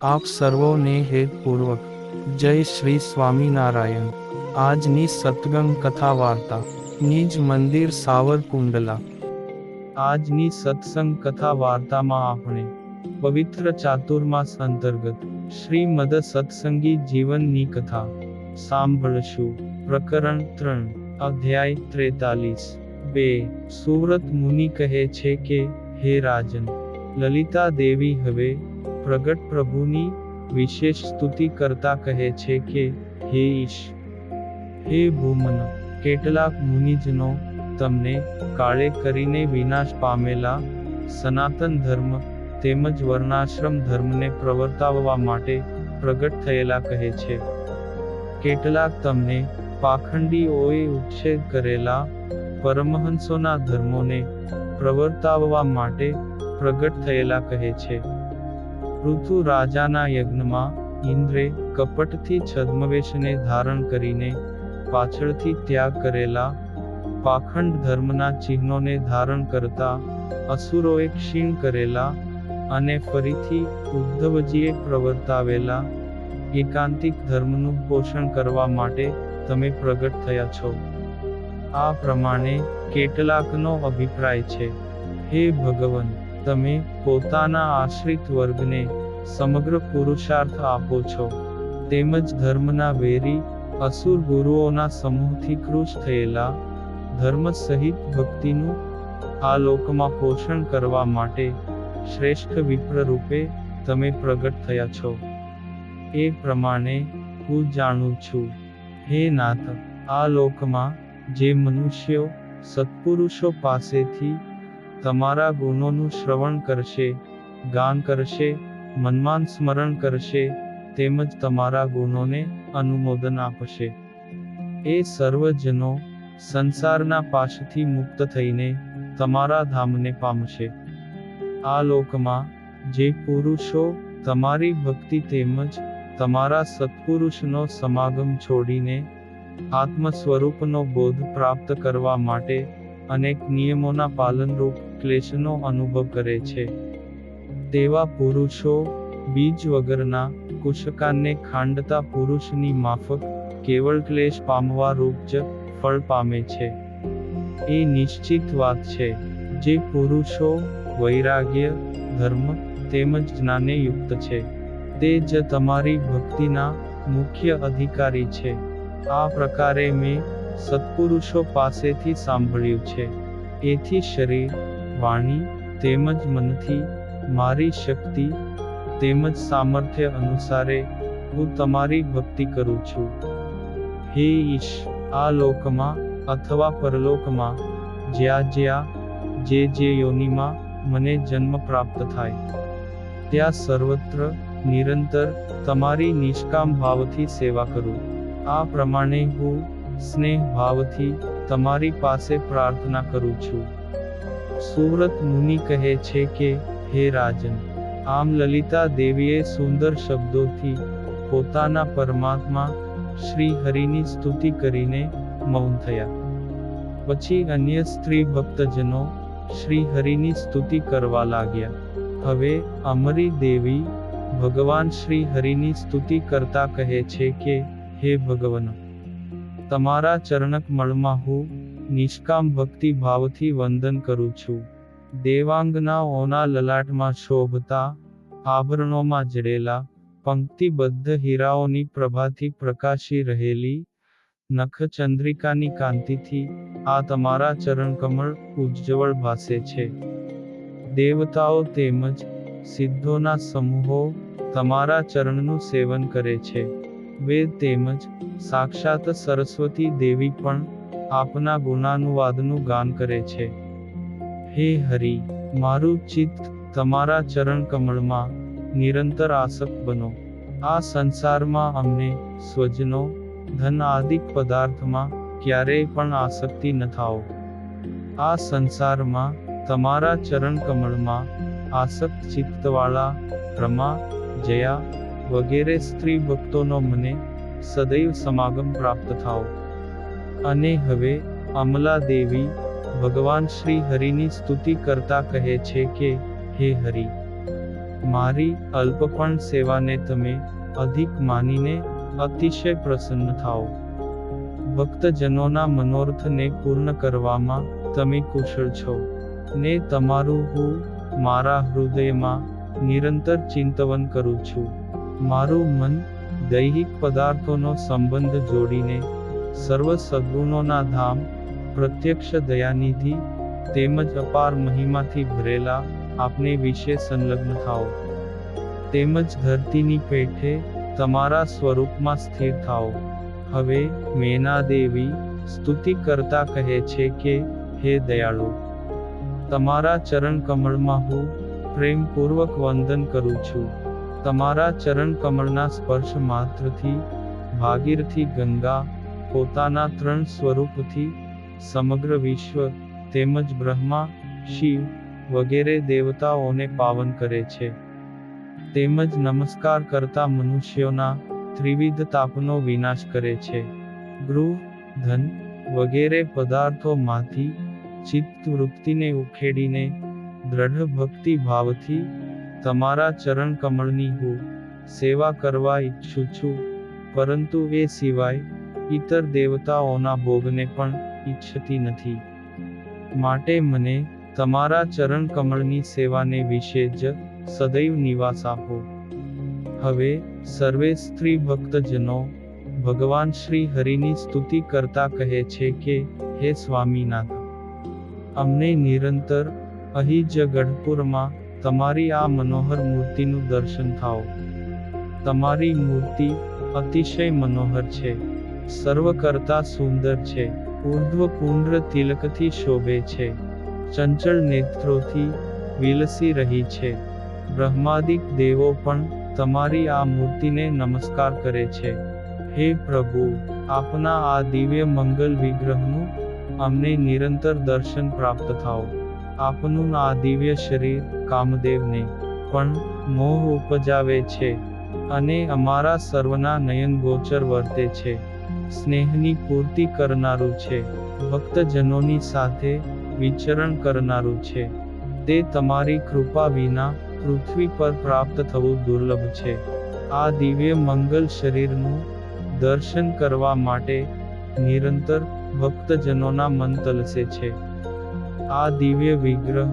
આપ સર્વોને હેતપૂર્વક જય શ્રી સ્વામિનારાયણ। આજની સત્સંગ કથા વાર્તા નિજ મંદિર સાવરકુંડલા। આજની સત્સંગ કથા વાર્તામાં આપણે પવિત્ર ચાતુર્માસ અંતર્ગત શ્રીમદ સત્સંગી જીવનની કથા સાંભળશું। પ્રકરણ 3, અધ્યાય 43। સુવ્રત મુનિ કહે છે કે, હે રાજન, લલિતા દેવી હવે પ્રગટ પ્રભુની વિશેષ સ્તુતિ કરતા કહે છે કે, હે ઈશ, હે ભૂમન, કેટલાક મુનિજનો તમને કાળે કરીને વિનાશ પામેલા સનાતન ધર્મ તેમજ વર્ણાશ્રમ ધર્મને પ્રવર્તાવવા માટે પ્રગટ થયેલા કહે છે। કેટલાક તમને પાખંડીઓએ ઉચ્છેદ કરેલા પરમહંસોના ધર્મોને પ્રવર્તાવવા માટે પ્રગટ થયેલા કહે છે। ઋતુ રાજાના યજ્ઞમાં ઇન્દ્રે કપટથી છદ્મવેશને ધારણ કરીને પાછળથી ત્યાગ કરેલા પાખંડ ધર્મના ચિહ્નોને ધારણ કરતા અસુરોએ ક્ષીણ કરેલા અને ફરીથી ઉદ્ધવજીએ પ્રવર્તાવેલા એકાંતિક ધર્મનું પોષણ કરવા માટે તમે પ્રગટ થયા છો। આ પ્રમાણે કેટલાકનો અભિપ્રાય છે, હે ભગવન, તમે પોતાના આશ્રિત વર્ગને સમગ્ર પુરુષાર્થ આપો છો, તેમજ ધર્મના વેરી અસુર ગુરુઓના સમૂહથી કૃશ થયેલા ધર્મ સહિત ભક્તિનું આ લોકમાં પોષણ કરવા માટે શ્રેષ્ઠ વિપ્ર રૂપે તમે પ્રગટ થયા છો। એ પ્રમાણે હું જાણું છું, હે નાથ, આ લોકમાં જે મનુષ્યો સત્પુરુષો પાસેથી તમારા ગુણોનું શ્રવણ કરશે, ગાન કરશે, મનમાં સ્મરણ કરશે, તેમજ તમારા ગુણોને અનુમોદન આપશે, એ સર્વજનો સંસારના પાશથી મુક્ત થઈને તમારા ધામને પામશે। આ લોકમાં જે પુરુષો તમારી ભક્તિ તેમજ તમારા સત્પુરુષનો સમાગમ છોડીને આત્મ સ્વરૂપનો બોધ પ્રાપ્ત કરવા માટે અનેક નિયમોના પાલનરૂપ ક્લેશનો અનુભવ કરે છે, તેવા પુરુષો બીજ વગરના કુશકાને ખાંડતા પુરુષની માફક કેવળ ક્લેશ પામવા રૂપ જ ફળ પામે છે। એ નિશ્ચિત વાત છે, જે પુરુષો વૈરાગ્ય, ધર્મ તેમજ જ્ઞાને યુક્ત છે, તે જ તમારી ભક્તિના મુખ્ય અધિકારી છે। આ પ્રકારે મેં સત્પુરુષો પાસેથી સાંભળ્યું છે। એથી શરીર, વાણી તેમજ મનથી મારી શક્તિ તેમજ સામર્થ્ય અનુસારે હું તમારી ભક્તિ કરું છું। હે ઈશ, આ લોકમાં અથવા પરલોકમાં જ્યાં જે યોનિમાં મને જન્મ પ્રાપ્ત થાય, ત્યાં સર્વત્ર નિરંતર તમારી નિષ્કામ ભાવથી સેવા કરું। આ પ્રમાણે હું સ્નેહ ભાવથી તમારી પાસે પ્રાર્થના કરું છું। સુવ્રત મુનિ કહે છે કે, હે રાજન, આમ લલિતા દેવીએ સુંદર શબ્દોથી પોતાના પરમાત્મા શ્રી હરિની સ્તુતિ કરીને મૌન થયા। પછી અન્ય સ્ત્રી ભક્તજનો શ્રી હરિની સ્તુતિ કરવા લાગ્યા। હવે અમરી દેવી ભગવાન શ્રી હરિની સ્તુતિ કરતા કહે છે કે, હે ભગવન, તમારા ચરણકમળમાં હું નિષ્કામ ભક્તિ ભાવથી વંદન કરું છું। દેવાંગનાઓના લલાટમાં શોભતા આભરણોમાં જડેલા પંક્તિબદ્ધ હીરાઓની પ્રભાથી પ્રકાશી રહેલી નખચંદ્રિકાની કાંતિથી આ તમારા ચરણકમળ ઉજ્જવળ ભાસે છે। દેવતાઓ તેમજ સિદ્ધોના સમૂહો તમારા ચરણનું સેવન કરે છે। વેદ તેમજ સાક્ષાત સરસ્વતી દેવી પણ આપના ગુણાનુવાદનું ગાન કરે છે। હે હરિ, મારું ચિત્ત તમારા ચરણ કમળમાં નિરંતર આસક્ત બનો। આ સંસારમાં અમને સ્વજનો, ધન આદિક પદાર્થમાં ક્યારેય પણ આસક્તિ ન થાઓ। આ સંસારમાં તમારા ચરણ કમળમાં આસક્ત ચિત્તવાળા રમા, જયા વગેરે સ્ત્રી ભક્તોનો મને સદૈવ સમાગમ પ્રાપ્ત થાઓ। અને હવે અમલા દેવી ભગવાન શ્રી હરિની સ્તુતિ કરતા કહે છે કે, હે હરિ, મારી અલ્પપણ સેવાને તમે અધિક માનીને અતિશય પ્રસન્ન થાઓ. ભક્તજનોના મનોરથને પૂર્ણ કરવામાં તમે કુશળ છો, ને તમારું હું મારા હૃદયમાં નિરંતર ચિંતવન કરું છું. મારું મન દૈહિક પદાર્થોનો સંબંધ જોડીને સર્વ સદ્ગુણોના ધામ પ્રત્યક્ષ દયાનિધિ તેમજ અપાર મહિમાથી ભરેલા આપને વિશે સંલગ્ન થાઓ. તેમજ ધરતીની પેઠે તમારા સ્વરૂપમાં સ્થિર થાઓ. હવે મેના દેવી સ્તુતિ કરતા કહે છે કે, હે દયાળુ, તમારા ચરણ કમળમાં હું પ્રેમપૂર્વક વંદન કરું છું. તમારા ચરણ કમળના સ્પર્શ માત્રથી ભાગીરથી ગંગા પોતાના 3 સ્વરૂપથી સમગ્ર વિશ્વ તેમજ બ્રહ્મા, શિવ વગેરે દેવતાઓને પાવન કરે છે. તેમજ નમસ્કાર કરતા મનુષ્યોના ત્રિવિધ તાપનો વિનાશ કરે છે. ગૃહ, ધન વગેરે પદાર્થોમાંથી ચિત્ત વૃત્તિને ઉખેડીને દ્રઢ ભક્તિ ભાવથી તમારા ચરણ કમળની હું સેવા કરવા ઈચ્છું છું, પરંતુ એ સિવાય ઇતર દેવતાઓના ભોગને પણ ઈચ્છતી નથી. માટે મને તમારા ચરણ કમળની સેવાને વિશે જ સદૈવ નિવાસ આપો. હવે સર્વે સ્ત્રી ભક્તજનો ભગવાન શ્રી હરિની સ્તુતિ કરતા કહે છે કે, હે સ્વામીનાથ, અમને નિરંતર અહીં જ ગઢપુરમાં તમારી આ મનોહર મૂર્તિનું દર્શન થાઓ. તમારી મૂર્તિ અતિશય મનોહર છે, સર્વ કરતા સુંદર છે, ઉર્ધ્વ પુંડ્ર તિલકથી શોભે છે, ચંચળ નેત્રોથી વિલસી રહી છે. બ્રહ્માદિક દેવો પણ તમારી આ મૂર્તિને નમસ્કાર કરે છે. હે પ્રભુ, આપના આ દિવ્ય મંગલ વિગ્રહનું અમને નિરંતર દર્શન પ્રાપ્ત થાઓ. આપનું આ દિવ્ય શરીર કામદેવને પણ મોહ ઉપજાવે છે અને અમારા સર્વના નયન ગોચર વર્તે છે. સ્નેહની પૂર્તિ કરનારું છે, ભક્તજનોની સાથે વિચરણ કરનારું છે. તે તમારી કૃપા વિના પૃથ્વી પર પ્રાપ્ત થવું દુર્લભ છે. આ દિવ્ય મંગલ શરીરનું દર્શન કરવા માટે નિરંતર ભક્તજનોના મન તલસે છે. આ દિવ્ય વિગ્રહ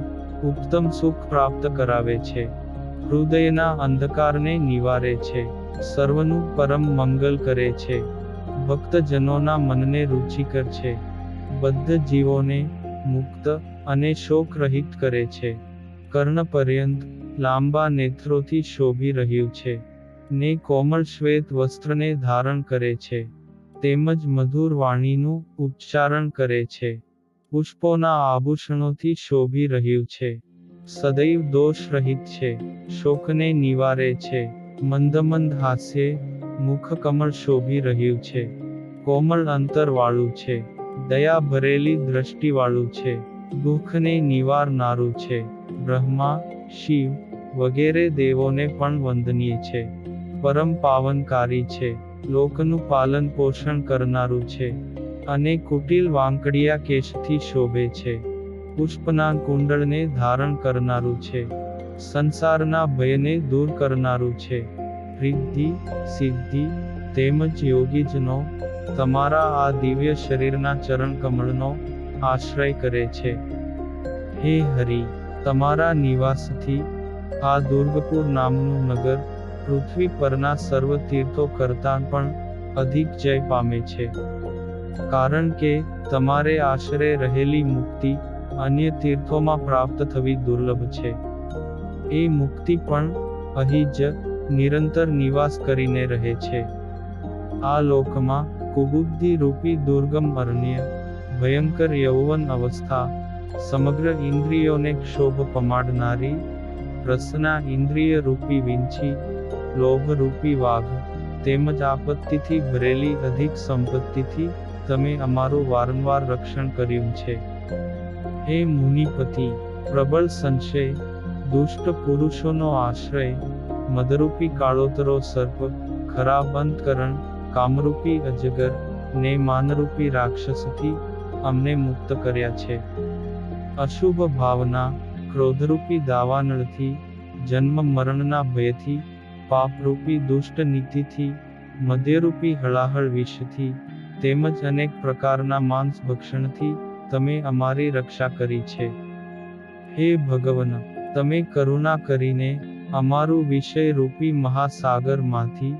ઉત્તમ સુખ પ્રાપ્ત કરાવે છે, હૃદયના અંધકારને નિવારે છે, સર્વનું પરમ મંગલ કરે છે, ભક્તજનોના મનને રુચિકર છે, બદ્ધ જીવોને મુક્ત અને શોક રહિત કરે છે. કર્ણ પર્યંત લાંબા નેત્રોથી શોભી રહ્યું છે, ને કોમળ શ્વેત વસ્ત્રને ધારણ કરે છે, તેમજ મધુર વાણીનું ઉચ્ચારણ કરે છે. પુષ્પોના આભૂષણોથી શોભી રહ્યું છે, સદૈવ દોષ રહિત છે, શોકને નિવારે છે. મંદમંદ હાસ્યે મુખ કમળ શોભી રહ્યું છે, કોમળ અંતરવાળું છે, દયા ભરેલી દ્રષ્ટિવાળું છે, દુઃખને નિવારનારું છે. બ્રહ્મા, શિવ વગેરે દેવોને પણ વંદનીય છે, પરમ પાવનકારી છે, લોકનું પાલન પોષણ કરનારું છે, અને કુટિલ વાંકડિયા કેશથી શોભે છે. પુષ્પના કુંડળને ધારણ કરનારું છે, સંસારના ભયને દૂર કરનારું છે. રિદ્ધિ, સિદ્ધિ તેમજ યોગીજનો તમારા આ દિવ્ય શરીરના ચરણ કમળનો આશ્રય કરે છે. હે હરિ, તમારા નિવાસથી આ દુર્ગપુર નામનું નગર પૃથ્વી પરના સર્વ તીર્થો કરતાં પણ અધિક જય પામે છે. કારણ કે તમારે આશરે રહેલી મુક્તિ અન્ય તીર્થોમાં પ્રાપ્ત થવી દુર્લભ છે. એ મુક્તિ પણ અહીં જ નિરંતર નિવાસ કરીને રહે છે. આ લોકમાં કુબુદ્ધિ રૂપી દુર્ગમ અરણ્ય, ભયંકર યૌવન અવસ્થા, સમગ્ર ઇન્દ્રિયોને ક્ષોભ પમાડનારી રસના ઇન્દ્રિય રૂપી વિંછી, લોભ રૂપી વાઘ, તેમજ આપત્તિથી ભરેલી અધિક સંપત્તિથી તમે અમારું વારંવાર રક્ષણ કર્યું છે. હે મુનિપતિ, પ્રબળ સંશય, દુષ્ટ પુરુષોનો આશ્રય, મદરૂપી કાળોતરો સર્પ, ખરાબ અંતકરણ, કામરૂપી અજગર, ને માનરૂપી રાક્ષસથી અમને મુક્ત કર્યા છે. અશુભ ભાવના, ક્રોધરૂપી દાવાનળથી જન્મ મરણના ભયથી, પાપરૂપી દુષ્ટ નીતિથી, મદ્યરૂપી હળાહળ વિષથી, તેમજ અનેક પ્રકારના માંસ ભક્ષણથી તમે અમારી રક્ષા કરી છે. હે ભગવન, તમે કરુણા કરીને અમારું વિષય રૂપી મહાસાગરમાંથી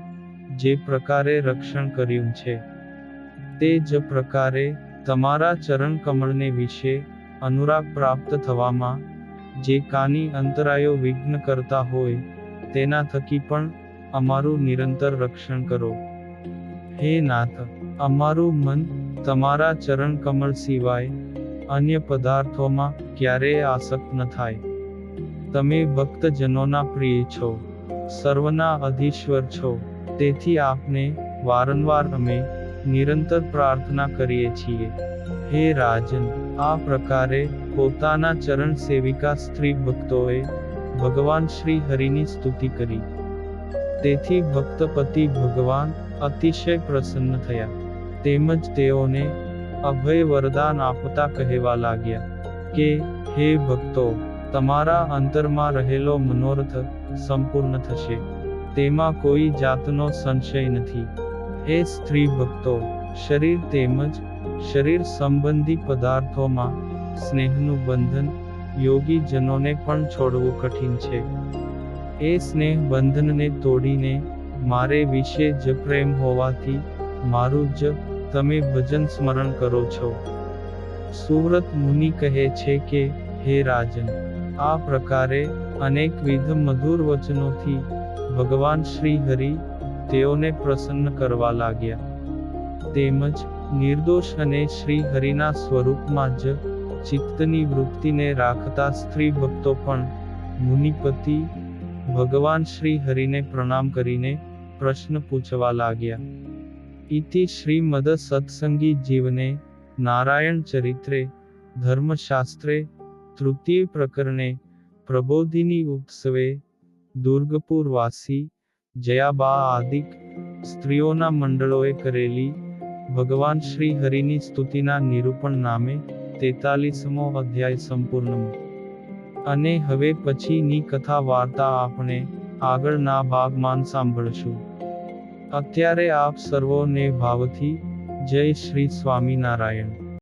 જે પ્રકારે રક્ષણ કર્યું છે, તે જ પ્રકારે તમારા ચરણ કમળને વિશે અનુરાગ પ્રાપ્ત થવામાં જે કાની અંતરાયો વિઘ્ન કરતા હોય, તેના થકી પણ અમારું નિરંતર રક્ષણ કરો. હે નાથ, અમારું મન તમારા ચરણ કમળ સિવાય અન્ય પદાર્થોમાં ક્યારેય આસક્ત ન થાય. તમે ભક્તજનોના પ્રિય છો, સર્વના અધીશ્વર છો, તેથી આપને વારંવાર અમે નિરંતર પ્રાર્થના કરીએ છીએ. હે રાજન, આ પ્રકારે પોતાના ચરણ સેવિકા સ્ત્રી ભક્તોએ ભગવાન શ્રી હરિની સ્તુતિ કરી. તેથી ભક્તપતિ ભગવાન અતિશય પ્રસન્ન થયા. તેમજ તેઓને અભય વરદાન આપતા કહેવા લાગ્યા કે, હે ભક્તો, તમારા અંતરમાં રહેલો મનોરથ સંપૂર્ણ થશે, તેમાં કોઈ જાતનો સંશય નથી. હે સ્ત્રી ભક્તો, શરીર તેમજ શરીર સંબંધી પદાર્થોમાં સ્નેહનું બંધન યોગી જનોને પણ છોડવું કઠિન છે. એ સ્નેહ બંધનને તોડીને મારે વિશે જ પ્રેમ હોવાથી મારું જ તમે ભજન સ્મરણ કરો છો. સુવ્રત મુનિ કહે છે કે, હે રાજન, આ પ્રકારે અનેકવિધ મધુર વચનોથી ભગવાન શ્રી હરિ તેઓને પ્રસન્ન કરવા લાગ્યા. તેમજ નિર્દોષ અને શ્રી હરિના સ્વરૂપમાં જ ચિત્તની વૃત્તિને રાખતા સ્ત્રી ભક્તો પણ મુનિપતિ ભગવાન શ્રી હરિને પ્રણામ કરીને પ્રશ્ન પૂછવા લાગ્યા. ઇતિ શ્રીમદ સત્સંગી જીવને નારાયણ ચરિત્રે ધર્મશાસ્ત્રે તૃતીય પ્રકરણે પ્રબોધિની ઉત્સવે દુર્ગપુર વાસી જયાબા આદિક સ્ત્રીઓના મંડળોએ કરેલી ભગવાન શ્રી હરિની સ્તુતિના નિરૂપણ નામે 43મો અધ્યાય સંપૂર્ણ. અને હવે પછીની કથા વાર્તા આપણે આગળના ભાગમાં સાંભળશું. અત્યારે આપ સર્વોને ભાવથી જય શ્રી સ્વામિનારાયણ.